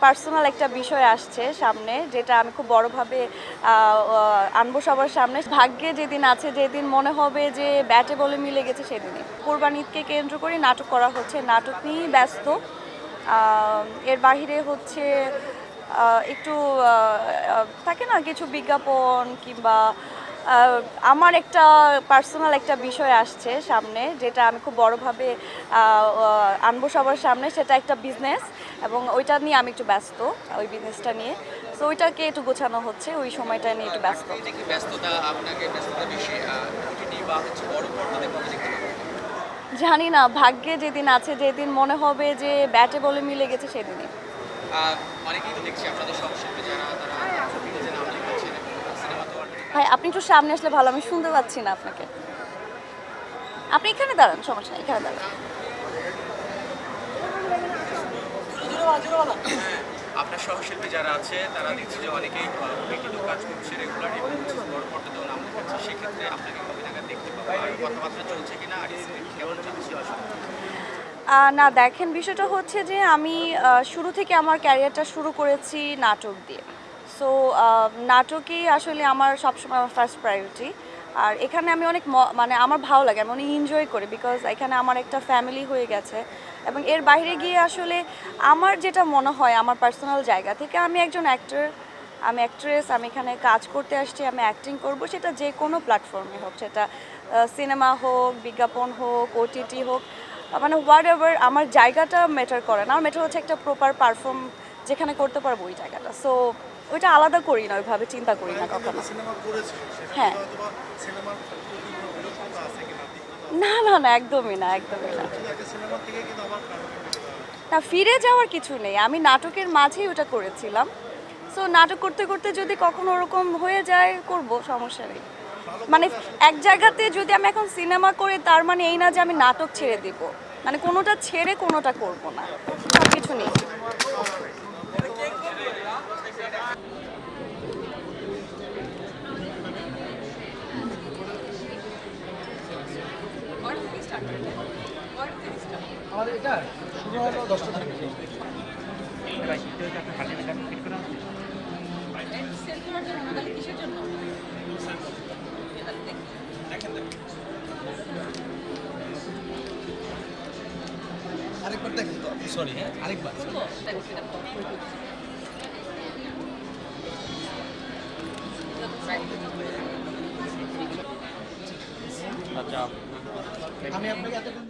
Personal একটা বিষয় আসছে সামনে, যেটা আমি খুব বড়ভাবে আনবো সবার সামনে। ভাগ্যে যেদিন আছে, যেদিন মনে হবে যে ব্যাটে বলে মিলে গেছে, সেদিনই। কোরবান ঈদকে কেন্দ্র করে নাটক করা হচ্ছে, নাটক নিয়েই ব্যস্ত। এর বাহিরে হচ্ছে একটু থাকে না কিছু বিজ্ঞাপন কিংবা আমার একটা পার্সোনাল একটা বিষয় আসছে সামনে, যেটা আমি খুব বড়ভাবে আনবো সবার সামনে। সেটা একটা বিজনেস, এবং ওইটা নিয়ে আমি একটু ব্যস্ত, ওই বিজনেসটা নিয়ে। সো ওইটাকে একটু গোছানো হচ্ছে, ওই সময়টা নিয়ে একটু ব্যস্ত। জানি না, ভাগ্যে যেদিন আছে, যেদিন মনে হবে যে ব্যাটে বলে মিলে গেছে, সেদিনই। অনেকেই তো দেখছি আপনাদের সহশিল্পী যারা তারা ছবিতে নাম লিখেছেন এবং সিনেমাতে অলরেডি ভাই, আপনি একটু সামনে আসলে ভালো, আমি শুনতে পাচ্ছি না আপনাকে। আপনি এখানে দাঁড়ান, সমস্যা নেই, এখানে দাঁড়ান। আপনার সহশিল্পী যারা আছে তারা দেখছি যে অনেকেই ওটিটিতেও কাজ করছে রেগুলার এবং বড় পর্দাতেও নাম লেখাচ্ছে। সেক্ষেত্রে আপনাকে কবে নাগাদ দেখতে পাবো, আর কথাবার্তা চলছে কিনা, আর স্ক্রিপ্ট কেমন চলছে আসলে? না, দেখেন, বিষয়টা হচ্ছে যে আমি শুরু থেকে আমার ক্যারিয়ারটা শুরু করেছি নাটক দিয়ে। সো নাটকেই আসলে আমার সবসময় আমার ফার্স্ট প্রায়োরিটি। আর এখানে আমি অনেক মানে আমার ভালো লাগে, আমি অনেক এনজয় করি, বিকজ এখানে আমার একটা ফ্যামিলি হয়ে গেছে। এবং এর বাইরে গিয়ে আসলে আমার যেটা মনে হয় আমার পার্সোনাল জায়গা থেকে, আমি একজন অ্যাক্টর, আমি অ্যাক্ট্রেস, আমি এখানে কাজ করতে আসছি, আমি অ্যাক্টিং করব, সেটা যে কোনো প্ল্যাটফর্মে হোক, সেটা সিনেমা হোক, বিজ্ঞাপন হোক, ওটিটি হোক, মানে হোয়াট এভার, আমার জায়গাটা ম্যাটার করে না। আমার ম্যাটার হচ্ছে একটা প্রপার পারফর্ম যেখানে করতে পারবো, ওই জায়গাটা। সো ওইটা আলাদা করি না, ওইভাবে চিন্তা করি না কখনো। হ্যাঁ, না না না, একদমই না, একদমই না। না, ফিরে যাওয়ার কিছু নেই, আমি নাটকের মাঝেই ওটা করেছিলাম। সো নাটক করতে করতে যদি কখনো ওরকম হয়ে যায়, করব, সমস্যা নেই। মানে এক জায়গাতে যদি আমি এখন সিনেমা করি, তার মানে এই না যে আমি নাটক ছেড়ে দিব। মানে কোনোটা ছেড়ে কোনোটা করব না, সব কিছু নেই। আমাদের এটা শুরু হলো 10টা থেকে। আরেকবার দেখেন তো, সরি, হ্যাঁ আরেকবার। আচ্ছা, আমি আপনাকে এতক্ষণ